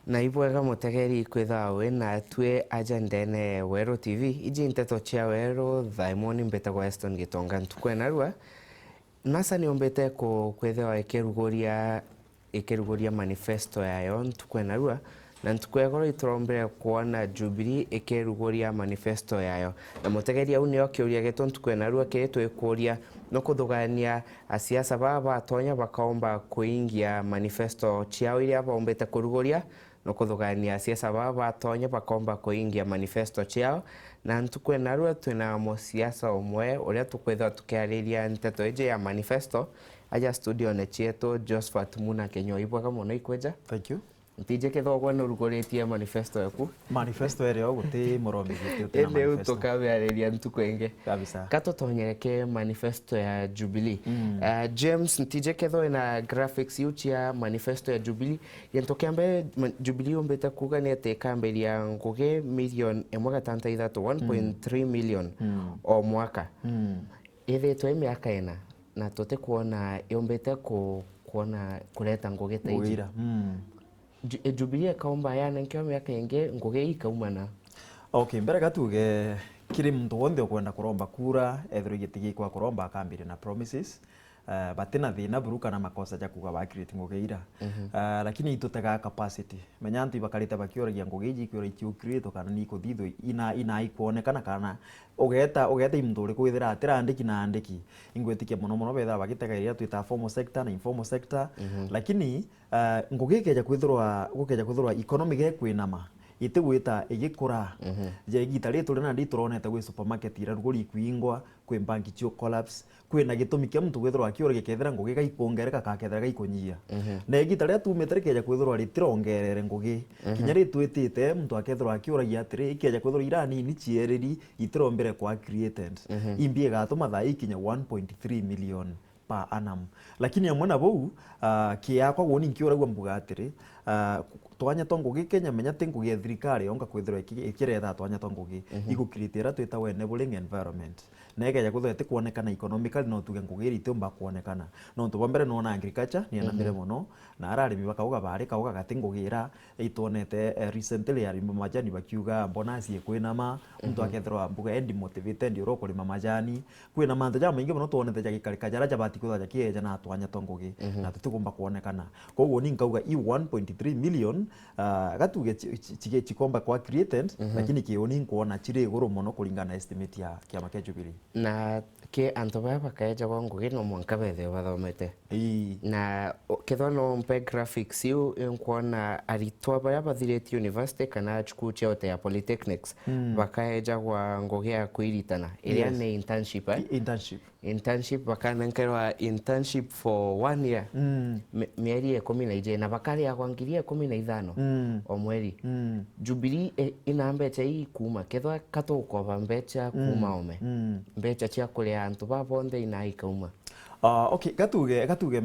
na ibwega mutegeri kwitha wina tue ajandene Wero TV iji nteto chia Wero thaimoni mbetagwo Weston Gitonga ntukwena rua NASA niombete kwitha ikiruguria manifesto yayo ntukwena rua na ntukwegoro iturombere kuona Jubilee ikiruguria manifesto yayo na mutegeri au nio kiuria gitu ntukwena rua kiritwe kuria no kuthugania asiasa baba atonya bakaomba kuingia manifesto chiao iria bombete kuruguria no kuthugania siasa baba atonya bakomba kuingia manifesto chiao na ntukwena rua twina musiasa umwe uria tukwitha tukiariria nteto ije ya manifesto aja studio ne chieto Josephat Muna Kenyo ibwaga muno ikweja. Thank you. Ntije kithogwa no rugoritie manifesto yaku Manifesto ere guti muromithite utina manifesto manifesto tukabeariria ntukwenge kabisa katotonyereke manifesto ya Jubilee. James ntije ketho na graphics yuchia manifesto ya Jubilee yentokiambe Jubilee umbeta kuga ni ate kamberia nguge million 1.3 million o mwaka ithetwe miaka ina na tote kuona yombete kuona kuleta nguge taiji Jubilee kaomba yana nkyo miaka inge nguge ikaumana. Okay, mbere gatuge kiri muntu wonde ukwenda kuromba kura ethiro gitigi kwa kuromba akambire na promises batina thina buruka na makosa ja kuga ba create ngugeira lakini itutega capacity menya antu bakarita bakioragia ngugeiji kiora ikiu create kana ni kuthitho ina ikuonekana kana ugeta imndu uri kwithira atira andiki na andiki ingwetikia muno betha bagitega iria twita formal sector na informal sector lakini ngugikeja kwithirwa economic ekwinama itigwita igikura je gitari turi na ndi turonete gwi supermarket ira ruguri kwingwa kwi bank cio collapse kwi na gitumi kia mtu gwithirwa akiora gikethera ngugi gaikongereka kakethera gaikunyia na gitari atumetere keja kwithirwa ritirongerere ngugi kinya ritwitite mtu akethirwa akioragia atiri ikeja kwithirwa irani ni chiereri itirombere kwa created imbie gatuma thai kinya 1.3 million per annum lakini amwe na bau kiakwa woni nkioragwa mbuga atiri twanya tongugi Kenya menya tingugi thirikari onga kwithirwa ikiretha twanya tongugi igukritira twita enabling environment na egeja kuthwa kuonekana economically no tuge ngugi ritumba kuonekana no tubombere no na agriculture ni na mbere muno na ararimi bakauga bari kauga gatingugira itonete recently arimi majani bakiuga bonus kwinama mtu akethirwa mbuga end motivated ro kulima majani kwina mantu ja maingi muno tuonete ja gikarika jara jabati kutha kieja na twanya tongugi na tutigomba kuonekana koguo ni ngauga 1.3 million gatuge chikomba kwa created lakini kioni nkuona chiri iguru muno kuringana estimate ya kiama kia Jubilee na ke anto baba kaeja kwa ngugi no mwanka bethe bathomete na ketho no mpe graphics yu nkuona aritwa bara bathireti university kana chukuru chao ya polytechnics bakaeja kwa ngugi ya kuiritana iria ni internship bakana nkerwa internship for 1 year mieri 11 na bakari ya kwangiria 15 o mweri Jubilee ina mbecha hii kuma ketho katukoba mbecha kuma ome mbecha chia kuria antu babonde ina ikauma okay gatuge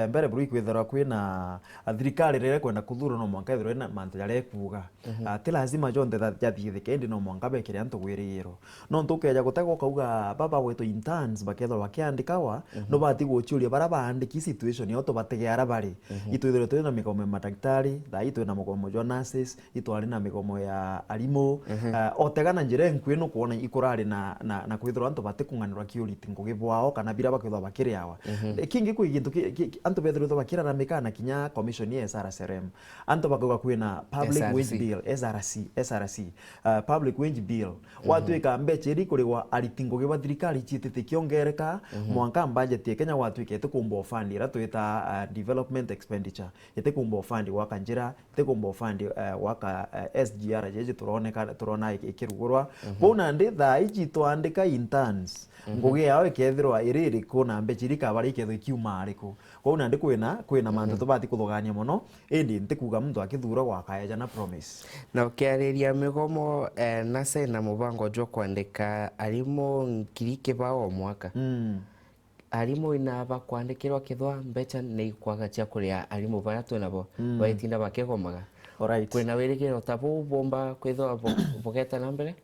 mbere buru kwithara kwina thirikari rere kwenda kuthuro no mwanka ithiro na mantu yare kuga ti lazima jonde jathi thikendi no mwanka bekire antu gwiriro no ntukeja gutego kauga baba wetu interns bakethwa bakiandikawa no bati guchuria bara baandiki situation yo to bategera bari itwithiro twina migomo madaktari thai twina migomo jo nurses itwari na migomo ya alimo otegana njire nkwino kuona ikurari na kwithira antu batikunganirwa kiuriti ngugibwao kana bira bakethwa bakiria kingi ku gintu antu bethero to bakira na mekana kinya commission ya SRCRM antu bakoga kwina public wage bill SRC public wage bill watu ikambeche ri kuriwa aritingo gwa thirikari chitete kiongereka mwanka budget ya Kenya watu ikete kumbo fund ira twita development expenditure ite kumbo fund waka njira ite kumbo fund waka SGR jeje turona ikirugurwa bona ndi tha iji twandika interns ngugi yao ikethirwa iriri kuna mbechiri kabari ketho kiuma ariku kwauna ndi kwina mantu tubati kuthogania muno indi ntikuga mtu akithura gwakaeja na promise na ukiariria migomo na sena mubango jo kwandika arimo nkirike bao mwaka arimo ina ba kwandikirwa kithwa mbecha ni kwaga cia kuria arimo bara twinabo baitinda bakegomaga alright kwina wirigiro tabu bomba kwithwa bogeta na mbere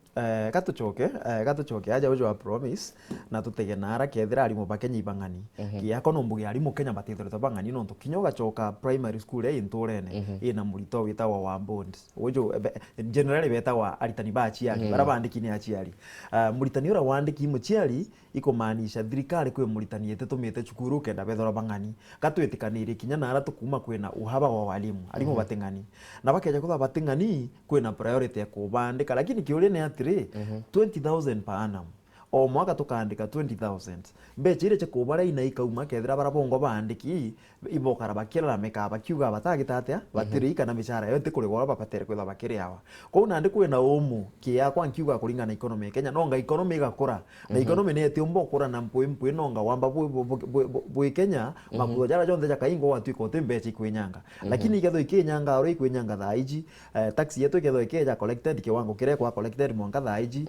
gatucoke aja ujo wa promise na tutegenara kethira arimu bakenya ibang'ani giako no mbugi arimu Kenya batithore bang'ani no tukinyo gacoka primary school inturene ina murito witawa wa bond ujo generally wetawa aritani ba aciari bara bandiki ni aciari muritani ura wandiki muciari ikomaanisha thirikari kwe muritani tumite cukuru kenda bethora bang'ani gatwitikanire kinya nara tukuma kwina uhaba wa walimu arimu bateng'ani na bakeja kutha bateng'ani kwina priority ya kubandika lakini kiuria ni atiri 20,000 per annum o mwaka tukandika 20,000 mbeca ire cekubara ina ikauma kethira bara bongo bandiki ibokara bakira meka bakiuga batagitatea batiri kana mishara yote kuri gora bapatere kwitha bakiri awa ko nandi kwina umu kia kwa nkiuga kuringa na economy Kenya nonga economy gakura na economy ne etiombo kura na mpwe nonga wamba bwe Kenya mabudo jara jonde jakaingo watu ikote mbeca ikwenyanga lakini igetho ikenyanga ori ikwenyanga thaiji taxi yetu igetho ikeja collected kiwango kire kwa collected mwanga thaiji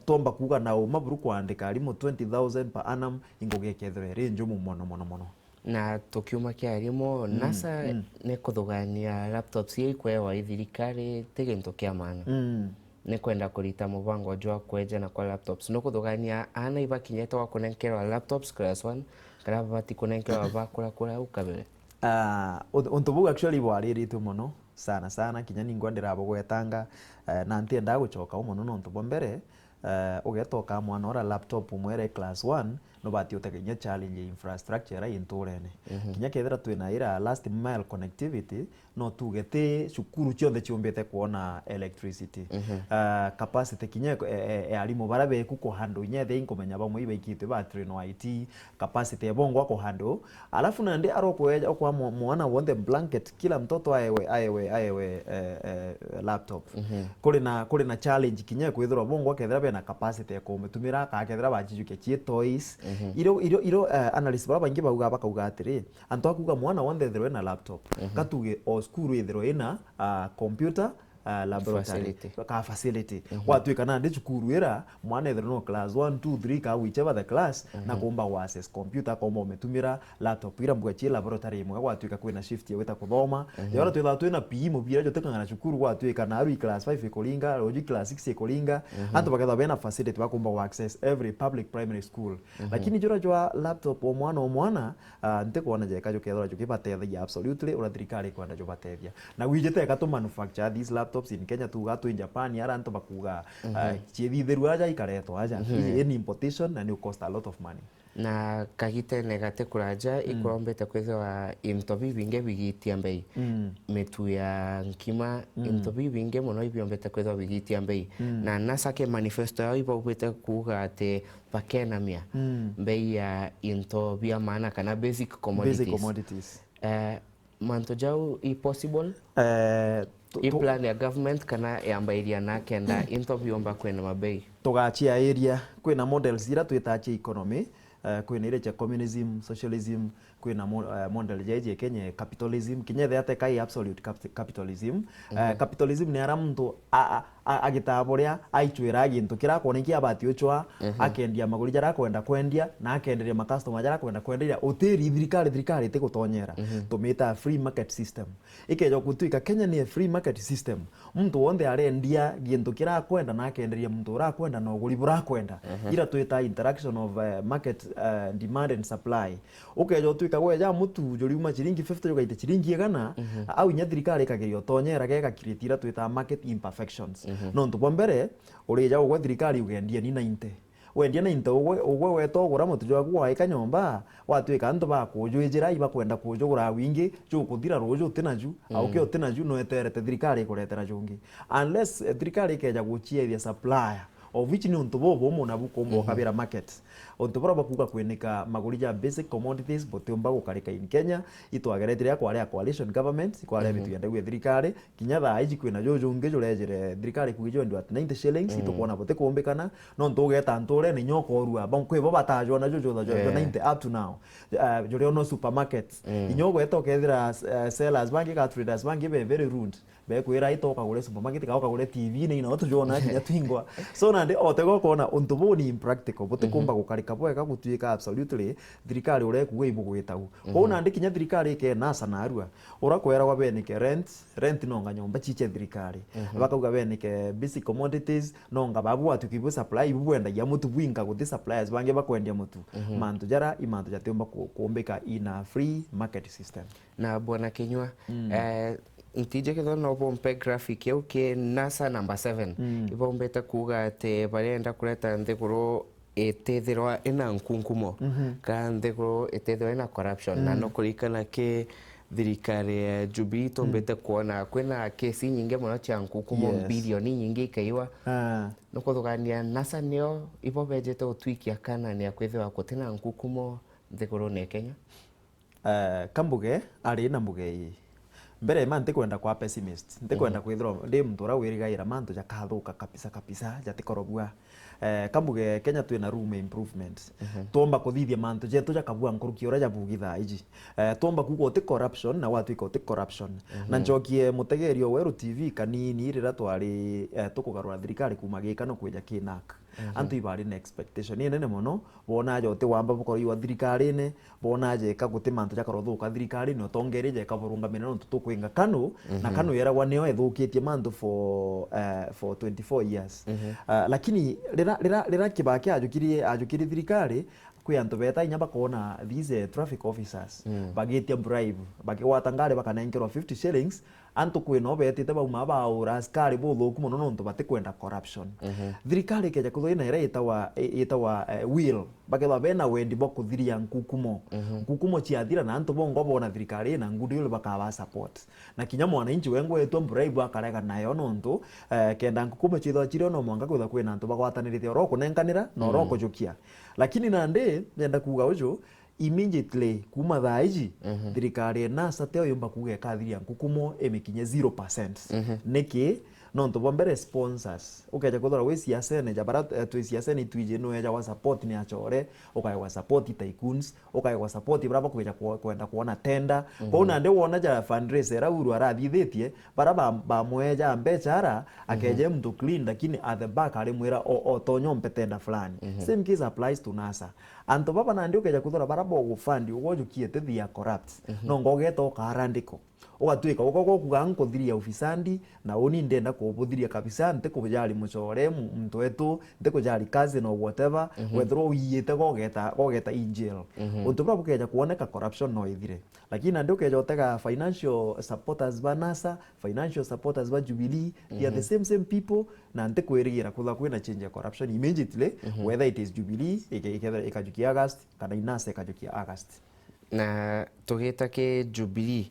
tomba kuga na uma buru kuandika arimo 20,000 per annum ingoge kethre range muno na tukiuma kiarimo NASA ne kuthugania laptops ikwewa ithirikari tigintu kia maana ne kwenda kurita mubango jwa kweja na kwa laptops no kuthugania ana ibakinyete wa kunenkerwa laptops class 1 kana bati kunenkerwa bakura ukabere ontubuga actually bwariritu muno sana kinya ningwandira abogwetanga na ntienda gucoka muno no ntubo mbere ugetoka mwana ora laptop umwere class 1 no bati utekinya challenge infrastructure inturene kinya kethira twina ira last mile connectivity no tugete cukuru cionthe ciombete kuona electricity capacity kinya arimu barabe kuko handle nyethe inkomenya bamwe ibekite battery no IT capacity ebongo ko handle alafu nandi arokweja kwa mwana wonde blanket kila mtoto ayewe laptop kuri na challenge kinya kwithira bongo kethira na capacity ya kumetumira ka kethira bajijuke cie toys iro analyst bara bangi bauga bakauga atiri anto akuga mwana wonde thero na laptop katuge o school ithero ina computer laboratory ka facility watu ikana ndi cukuru ira mwana ithero no class 1 2 3 ka whichever the class na kumba wa access computer komba umetumira laptop ira mbwachi laboratory imwe watu ikakwina shift yaweta kuthoma yora twina PE mubira jo tekanga na cukuru watu ikana ari class 5 ikolinga logic class 6 ikolinga anto bakatha bena facility bakumba wa access every public primary school lakini jora jwa laptop o mwana nte kuona je kajo kethora jo kibateithia absolutely ura thirikari kwenda jo batethia na wijete ka to manufacture these laptops in Kenya tu in Japan ara anto bakuga chiethi theru aja ikareto aja any importation and it cost a lot of money na kagite negate kuraja ikurombete kwithwa into bibinge bigitia mbei metu ya nkima into bibinge muno ibiombete kwithwa bigitia mbei na NASA ke manifesto yao ibogwete kuga ate pakenamia mbei ya into bia maana kana basic commodities manto jau possible plan ya government kana yambairia na kenda into biomba kwena mabei tugachia area kwena models ira twitachi economy kwena ile cha communism socialism kwena model jeje Kenya capitalism kinyethe ate kai absolute capitalism capitalism ni ara muntu agitaboria aichwira gintu kira koneki abati ochwa akendia maguri jara kwenda kwendia na akenderia ma customer jara kwenda kwendia oteri thirikari te gutonyera tumita free market system ikejo kutuika Kenya ni free market system muntu wonde arendia gintu kira kwenda na akenderia muntu ura kwenda na uguri bura kwenda ira twita interaction of market demand and supply ukejo tuika gweja mutu joriuma chiringi 50 jogaite chiringi 100 au nya thirikari kagerio tonyera geka kiritira twita market imperfections no ntubo mbere urija ugwe thirikari ugendia ni 90 wendia 90 ugwe weto gura mutu jwaku wa ikanyomba watwika antu ba kujwijira iba kwenda kujugura wingi cyo kuthira rojo tenaju au kyo tenaju no eterete thirikari kuretera jungi unless thirikari keja guchieria supplier of which ni untubo bomo na bukombo kabira market ontubora bakuga kwenika maguri ya basic commodities botemba gukarika in Kenya itwageretire kwa ya coalition government kwa ya bitu ya ndegwe thirikari kinya tha iji kwina jojo ngejo lejere thirikari kugijo ndio at 90 shillings itokona bote kuombekana no ntugeta ntore ni nyoko rua bankwe bo batajwa na jojo 90 up to now jore no supermarkets inyogo etokethira sellers banki ka traders banki be very rude be kwira itoka gure supermarket ka gure TV ni ino tujona kinya twingwa so nande otego kona untubo ni impractical bote kumba gukarika bweka gutuika absolutely thirikari urekuga ibugwitau ko nandi kinya thirikari ke nasa narua urakwera wa benike rent nonga nyomba chiche thirikari bakauga benike basic commodities nonga babu atukibu supply ibwenda ya mutu bwinga guthi suppliers bange bakwendia mutu mantu jara imantu jatemba kuombeka ina free market system na bwana Kinyua ntije ketho no bompe graphic yau ke NASA number 7 ibombete kuga ati barenda kureta nthiguru itethirwa ina nkunkumo ka nthiguru itethirwa ina corruption na no kurikana ke thirikari ya Jubilee tombete kuona kwina kesi nyingi muno cia nkunkumo bilioni nyingi ikaiwa no kuthugania NASA nio ibobejete utwikia kana ni akwithwa kutina nkunkumo nthiguru ne Kenya kambuge ari na mbuge mbere man ntikwenda kwa pessimist ntikwenda kwithira ndi mtura wirigaira mantu jakathuka kabisa jatikorobua kambuge Kenya twina room improvement tomba kuthithia mantu jetu jakabua nkuruki ora jabugitha iji tomba kugo uti corruption na watu iko uti corruption na njokie mutegerio Weru TV kanini rira twari tukugarura thirikari kuma gikano kweja kinak antu ibari na expectation ni nene muno bona jo te wamba bukori wa thirikari ne bona je ka guti mantu jakarothuka thirikari no tongere je kaburunga meneno tutukwinga kanu na kanu yera waneo ethukitie mantu for 24 years lakini rira kibaki ajukiri thirikari kwi antu beta inya bakona these traffic officers bagetia bribe bagwata ngare bakanengerwa 50 shillings antu kwino betite bauma baura askari buthuku muno nontu batikwenda corruption thirikari keja kuthina ira itawa will bageba bena wendi bokuthiria nkukumo ciathira na antu bongo bona thirikari na ngudi yule bakaba support na kinya mwananchi wengo etwa bribe akarega nayo nontu kenda nkukumo citho cirio no mwanga kwitha kwina antu bagwatanirite oro kunenkanira na oro kujukia lakini nande nenda kuga ujo immediately kuma thaiji thirikari NASA teo yumba kuga kathiria nkukumo emekinye 0% niki nontu bombere sponsors ukeja kuthora we siasa ne jabara tu siasa ni twije no eja wa support ni achore ukaiwa support tycoons ukaiwa support braba kuja kwenda kuona tenda kwa nande wona ja fundraiser uru arathithitie bara ba mweja mbechara akeje mtu clean lakini at the back ali mwira o tonyo mpetenda fulani same case applies to NASA anto baba nande ukeja kuthora bara bo gufandi ugojukie thia corrupt no ngogeto karandiko ugatuika uko kuga nkuthiria ufisandi na uni ndenda kubuthiria kabisa nte kujali muchore mtu wetu nte kujali kazi no whatever whether uyite gogeta in jail untu bwa bukeja kuoneka corruption no ithire lakini ndio keja utega financial supporters ba NASA financial supporters ba Jubilee they are the same people na nte kwirigira kutha kwina change ya corruption immediately whether it is Jubilee ikajukia August kana NASA ikajukia August na tugita ke Jubilee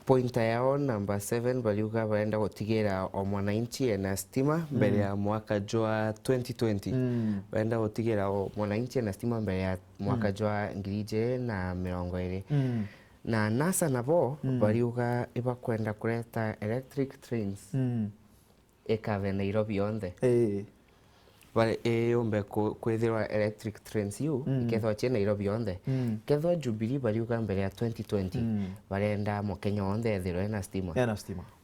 pointa yao number 7 baliuga baenda gutigira o mwananchi ena stima mbele ya mwaka jwa 2020 baenda gutigira o mwananchi ena stima mbele ya mwaka jwa 2020 na NASA nabo baliuga ibakwenda kureta electric trains ekave Nairobi yonthe umbe kwithirwa electric trains yu ikethwa chie Nairobi yonthe kethwa Jubilee baliuga mbele ya 2020 barenda Mukenya wonthe ethirwa ena stima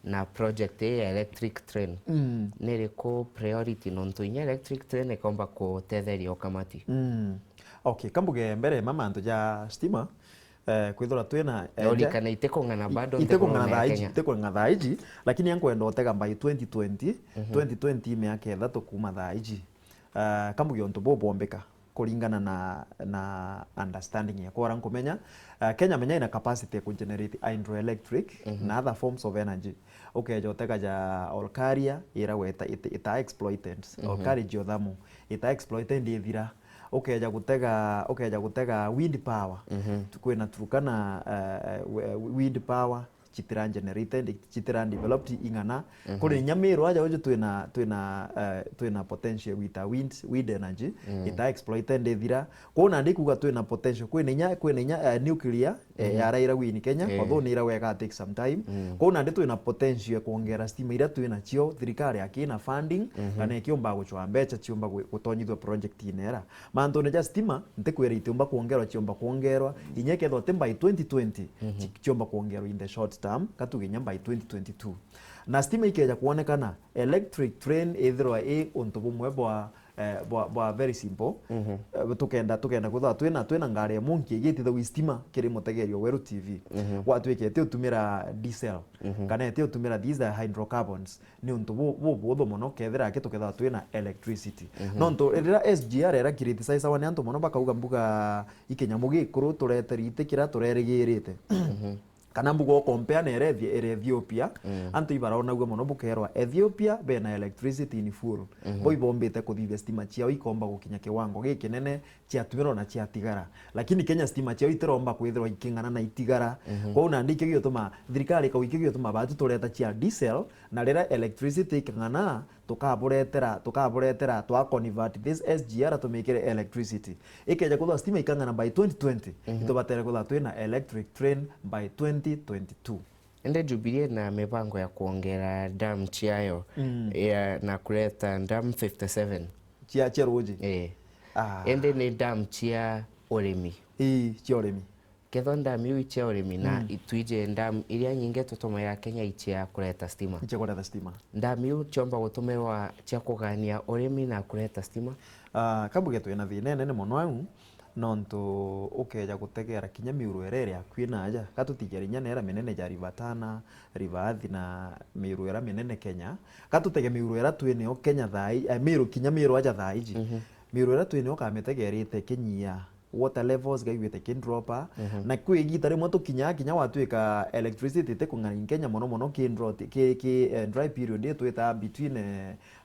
na project ya electric train niriko priority nontu inya electric train ikomba kutetheria ukamati okay kambuge mbere mamantu ja stima kwithora twina kana itekongana bado itekongana thaiji lakini yankwenda otega by 2020 miaka ethatu kuma thaiji kambuge onto bombeka kuringana na understanding ya kwa nkumenya Kenya menya ina capacity ku generate hydroelectric na other forms of energy jotega ja Olkaria ira weta ita exploited Olkaria geothermal ita exploited ithira ukeja gutega wind power tukwina Turkana wind power chitira generated chitira developed ingana kuri Nyamiro aja uju twina potential with wind energy ita exploited ithira kona ndikuga twina potential kwina nuclear yaraira wini Kenya although ni ira wega take some time kona ndi twina potential kuongera stima ira twina cio thirikari akina funding kana kiomba guchwa mbecha ciomba gutonyithwa project inera manto ne just stima ntikwira itumba kuongerwa inyekethwa temba 2020 ciomba kuongerwa in the short term katuginya by 2022 na stima ikeja kuonekana electric train ithirwa untu bumwe bwa bwa very simple tukenda kwitha twina ngari monki igititha wistima kiri mutegerio Weru TV watwikete utumira diesel kana ete utumira these hydrocarbons ni untu butho muno kethira tuketha twina electricity no ntu rira SGR era criticize wane antu muno bakauga mbuga ikinyamu gikuru tureteritikira turerigirite kana mbugo compare na Ethiopia antu ibarona ugo muno bukerwa Ethiopia bena electricity in full boi bombete kuthithia stima ciao ikomba gukinya kiwango gikinene cia tumiro na cia tigara lakini Kenya stima ciao itiromba kwithirwa ikingana na itigara kwa una ndike giotuma thirikari ka wiki giotuma batu tureta cia diesel na rira electricity ikingana tukaburetera twa convert this SGR to make it electricity ikeja kuthwa stima ikangana by 2020 itubatere kuthwa twina electric train by 2022 ende Jubilee na mipango ya kuongera dam chiayo na kuleta dam 57 chia roji ende ni dam chia urimi chia urimi ketho dam yu chia urimi na itwije dam iria nyinge tutuma ya Kenya ichia kuleta stima dam yu chomba gutumirwa chia kugania urimi na kuleta stima kabuge twina thina nene muno au nontu ukeja gutegera kinya miuru erere akwina aja katutigeria nera menene ja River Tana River Athi na miuru era menene Kenya katutege miuru era twene o Kenya thai miuru kinya miuru aja thaiji miuru era twene o kametegerite kinyia water levels gaigwete kindropa na kwigita rimwe tukinya watwika electricity te kung'ana Kenya mono kindrot dry period etweta between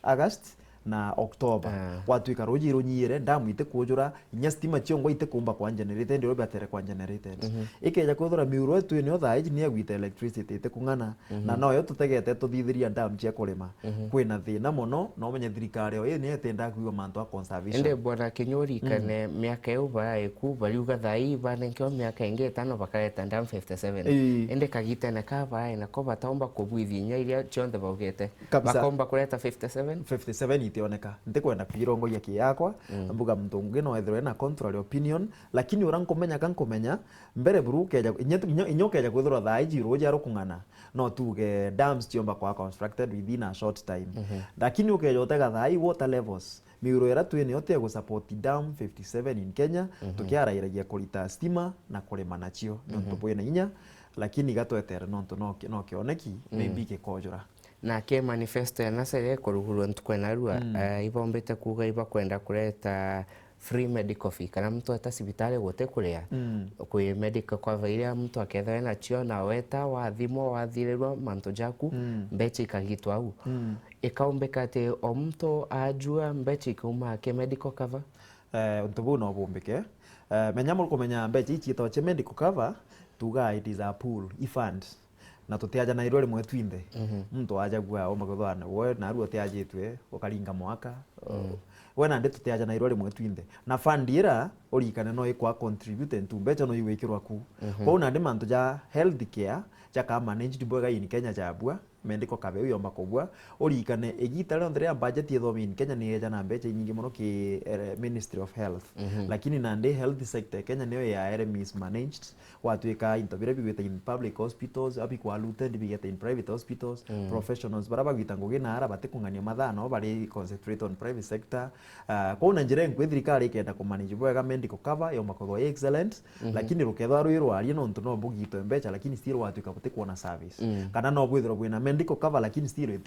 August na October watwika roji runyire ndamu ite kujura inya stima chiongo ite kumba kwa generated ndio batere kwa generated ikeja kuthura miuru etu ni othaiji ni agwite electricity ite kung'ana na noyo tutegete tuthithiria ndamu cia kurima kwina thina muno no menye thirikari yo ni etenda kuiwa mantu a conservation ende bwana Kinyori kane miaka yuba eku baliuga thai bane kyo miaka ingi tano bakareta dam 57 ende kagite na kava na ko bataomba kubwithi nya iria chonde baugete bakomba kuleta 57 itioneka ndikwenda kwirongoria kiyakwa mbuga mtu ungi no ethwe na contrary opinion lakini urankomenya kankomenya mbere buru keja inyokeja kwithura thaiji roja rukung'ana no tuge dams chiomba kwa constructed within a short time lakini ukeja utega thai water levels miuru era twene yote go support dam 57 in Kenya tukiarairagia kulita stima na kurima nacio nontu bwena inya lakini gatwetera nontu no kioneki maybe kikojura na ke manifesto ya nasere kuruhurwa ntukwena ibombete kuga iba kwenda kuleta free medical fee kana mtu ata sibitari gote kuria kwi medical cover iria mtu aketha na chio na weta wathimo wathirerwa manto jaku mbechi kagitwa au ikaombeka ate o mtu ajua mbechi kuma ke medical cover untubu no bombeke menya mulkomenya mbechi ichi to medical cover tuga it is a pool fund na tutiaja na irore mwe twinde mtu aja gwa o magothana we na ruo tiajitwe ukaringa mwaka we na ndi tutiaja na irore mwe twinde na fund ira urikane no ikwa contribute to becha no iwekirwa ku kwa na ndi mantu ja health care ja ka managed bwega in Kenya jabwa mendiko kabe uyomba kubwa urikane igita leo ndere budget yethomi in Kenya ni eja na mbecha nyingi muno ki Ministry of Health lakini na ndi health sector Kenya niyo ya mismanaged watwika intabire bigweta in public hospitals abi kwa lute bigeta in private hospitals professionals baraba gitango gina ara batekungania mathano bari concentrate on private sector kwa na njira nkwe thirikari ikenda ku manage bwega medical cover yo makogo excellent lakini rukethwa rwiro ari no ntu no bugito mbecha lakini still watwika butekwana service kana no bwithiro bwina medical cover lakini still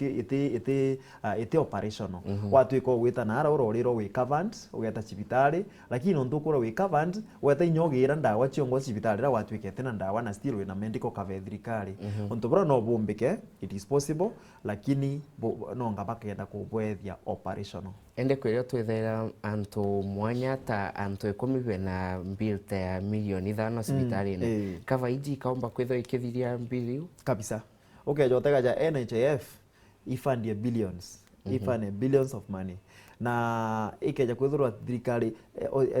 ite operational watwika gwita na ara uroriro we covered ugeta cibitari lakini no ndukura we covered weta inyogira ndawa ciongo cibitari watwikete na ndawa na still wina medical cover thirikari untu bora no bombike it is possible lakini no ngaba kenda kubwethia operational ende kwiryo twithera antu mwanya ta antu 10 na bill ta milioni 5 cibitari kava iji kaomba kwithwa ikithiria bill kabisa jotega ja NHIF ifundie billions ifane billions of money na ikeja kwithurwa thirikari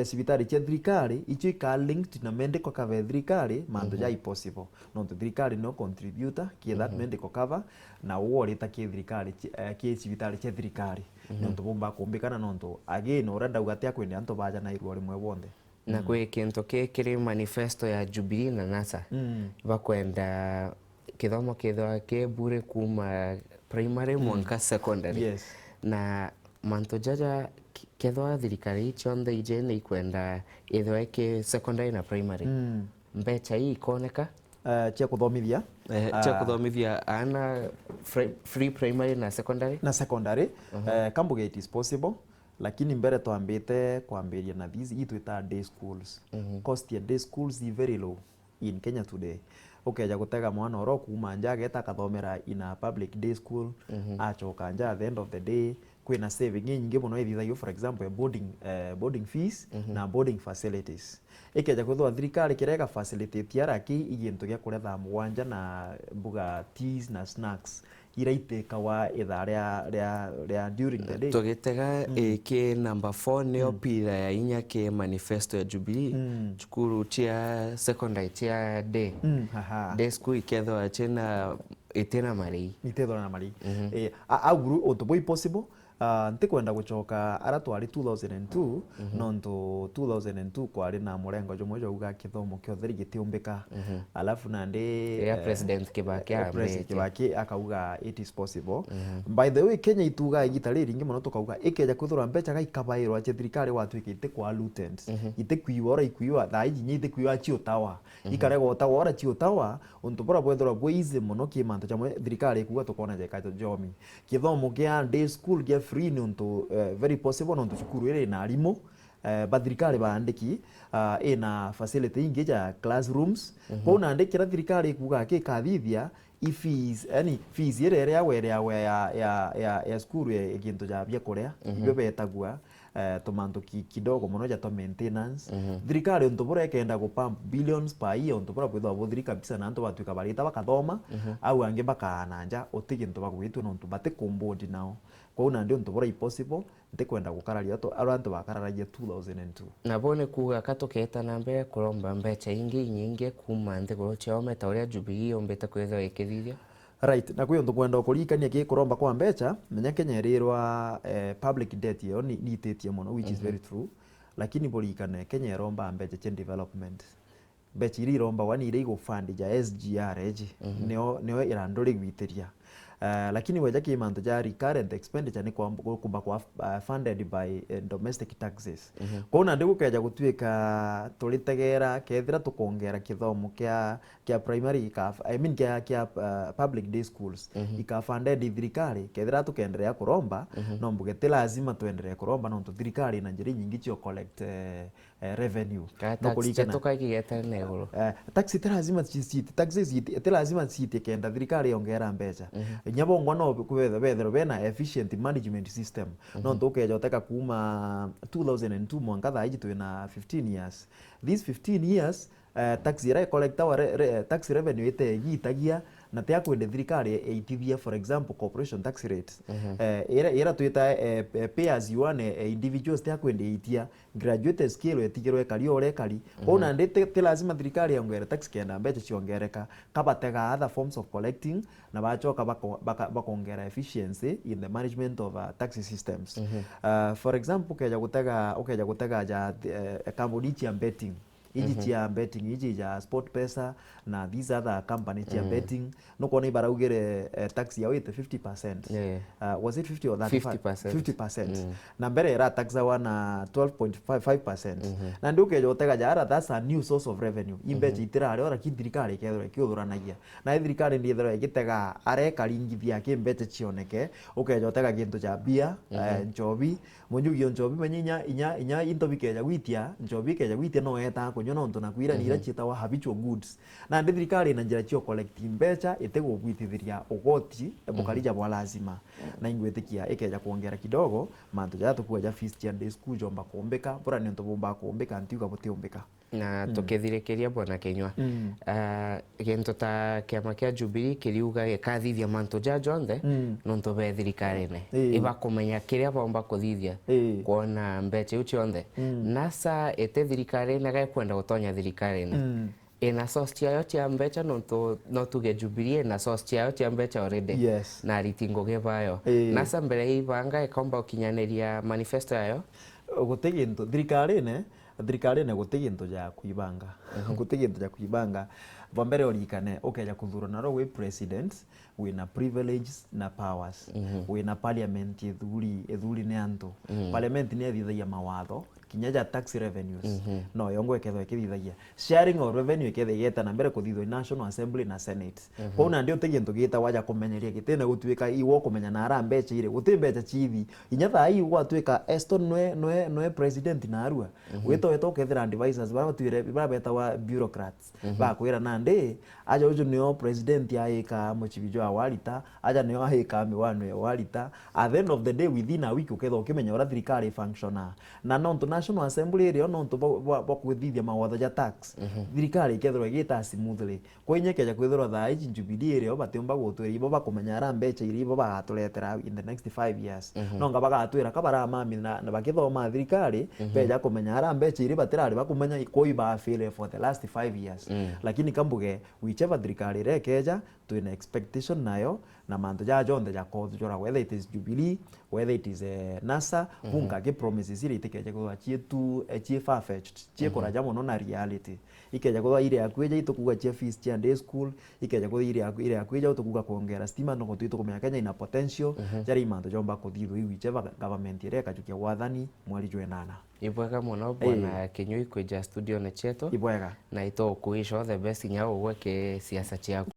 cibitari cia thirikari icho ika linked na medical cover thirikari mantu ja impossible no thirikari no contributor ki that medical cover na worita ki thirikari ki cibitari cia thirikari no tubomba kumbikana no ntu again urenda ugatia kwenda antu baja na irwa rimwe wonde na kwe kintu kiri manifesto ya Jubilee na NASA bakwenda kithomo kithwa ke bure kuma primary mwanka secondary yes na manto jaja kethwa thirikari chonthe ije ni ikwenda ithwe ki secondary na primary mbecha hii ikoneka cia kuthomithia cia kuthomithia ana free primary na secondary kambuge it is possible, lakini mbere twambite kwambiria na these itwita day schools. Cost ya day schools is very low in Kenya today. Ukeja gutega mwana oro kuma nja ageta kathomera in a public day school acoka nja at the end of the day kwina saving nyingi muno ithithagio, for example boarding fees na boarding facilities. Ikeja kuthwa thirikari kirega facilitate yaraki igintu gya kuretha mugwanja na mbuga teas na snacks iraiteka wa itha ria during the day. Tugitega ki number 4 nio pira ya inya ki manifesto ya Jubilee chukuru chia secondary chia day day school ikethwa chena itena mari aguru otoboy possible. Ntikwenda gucoka ara twari 2002 nonto 2002 kwari na murengo jomwe uga kithomo kiotheri gitiumbika alafu nande president Kibaki akauga it is possible. By the way, Kenya ituga igitari ringi muno tukauga ikeja kuthura mbecha gaikabairwa che thirikari watwikite kwa lutent itekwiwa ikuiwa thaiji nyi itekwiwa chiotawa ikarego otawa ora chiotawa onto bora bwethora bwize muno kimanto chamwe thirikari kuga tukona je kaito jomi kithomo kia day school kia free nonto very possible nonto cukuru ire na arimu bathirikari baandiki ina facility ingi ja classrooms ko naandikira thirikari kuga kikathithia fees yani fees ire ya school eginto ja bia kuria ibyo betagwa tomanto kidogo muno ja to maintenance thirikari onto bora ekenda go pump billions per year onto bora bwithwa buthiri kabisa na anto batwika barita bakathoma au ange bakananja otiginto bagwitu nonto bate combound nao kwa una ndio ntobora impossible ntikwenda gukararia to arantu bakararagia 2002 na bone kuga katoketa na mbere kuromba mbecha ingi nyingi kuma nthiguru ciome ta uria Jubilee ombete kwethwa ikithithia right na kwiyo ntukwenda ukurikania ki kuromba kwa mbecha menya Kenya irirwa public debt yo ni itetie muno which is very true, lakini burikane Kenya iromba mbecha chen development mbecha iri iromba wani ire go fund ja SGR eji neo irandori gwitiria lakini weja kimanto ja recurrent expenditure ni kumba kwa funded by domestic taxes kona ndigo keja gutwika tulitegera kethira tukongera kithomo kia primary kia public day schools ika funded thirikari kethira tukenderea kuromba no mbugete lazima tuendelee kuromba no thirikari na njiri nyingi cio collect revenue no kulikana tukagigeta negoro taxi lazima taxes lazima city kenda thirikari yongera mbecha nyabongo no kwetha bena efficient management system no ntukeja uteka kuma 2002 mwanka thaiji twina 15 years these 15 years tax ira collect our tax revenue itagitagia na tia kwende thirikari eitithia for example corporation tax rates ira twita pay as you earn individuals tia kwende itia graduate scale etigirwe kali ore kali ona ndete lazima thirikari yongere tax kenda mbecha ciongereka kabatega other forms of collecting na bachoka bakongera efficiency in the management of tax systems. For example ukeja gutega ja company chia betting iji chia betting iji ja sport pesa na these other companies chia betting no kone baraugire tax yao ite 50%. Was it 50 or 50%? Na mbere era tax wana 12.55%. Na nduke jotega jara that's a new source of revenue imbeje itirare ora kithirikari kethore kiuthuranagia na thirikari ndi ithore gitega areka ringithia kimbeje cioneke ukejotega gintu cha bia njobi munjugio njobi menyinya inya into bikeja gwitia njobi keja gwitia no eta kunyo ndo nakwira ni ira chitawa habitual goods na thirikari na njira cio collect mbecha itego gwitithiria ugoti bukarija bwa lazima na ingwetikia ikeja kuongera kidogo manto ja tukuja fees cia day school jomba kuombeka bora ni nto bomba kuombeka antiuga butiombeka na tukithirekeria bwana Kenywa gento ta kiama kia Jubilee kiriuga gikathithia manto ja jonthe nonto be thirikarine iba kumenya kiria bomba kuthithia kuona mbecha ucio onthe nasa ete thirikarine gakwenda gutonya thirikarine ina source ciayo cia mbecha no tuge Jubilee na source ciayo cia mbecha already na ritingo gebayo nasa mbere ibanga ikomba ukinyaniria manifesto yayo guteginto thirikari ne guteginto ja kuibanga guteginto ja kuibanga bombere orikane ukeja kuthurana ro we president wina privileges na powers wina parliament ethuri ne antu parliament ne thithagia mawatho kinyaja tax revenues no yongo ekethwa ikithithagia sharing of revenue ikethegeta na mbere kuthithwa national assembly na senate ko na ndio tegi ntugita waja kumenyeria gitena gutwika iwo kumenya na ara mbecha ire guti mbecha chithi inya tha ii gwatwika Eston nwe president na arua wito ukethira advisors bara batwire bara beta wa bureaucrats ba kwira na ndi aja uju nio president yaika muchibijo awalita aja nio ahika miwano ya walita at the end of the day within a week ukethwa ukimenya ora thirikari functiona na no national assembly ire no nto bakwithithia mawatho ja tax thirikari ikethwa igita smoothly ko inyekeja kwithirwa tha iji Jubilee ire batimba gutwira ibo bakumenya ara mbecha ire ibo bagaturetera in the next 5 years no nga bagatwira kabara mami na bakithoma thirikari beja kumenya ara mbecha ire batirari bakumenya koi ba fail for the last 5 years lakini kambuge whichever thirikari rekeja twina expectation nayo na manto ja jonde ja koth jora whether it is Jubilee whether it is NASA hunga ke promises ire itikeje kwa chietu chie far-fetched chie kora jamo no na reality ikeja kwa ire akweja itukuga chie fees chie day school ikeja kwa ire akweja utukuga kuongera stima no kutu kumenya Kenya ina potential jari manto jomba kuthithu whichever government ire kajukia wathani mwali jwenana ibwega muno bwana Kinyui kweja studio ne cheto ibwega na ito kuisho the best nyao gweke siasa chiako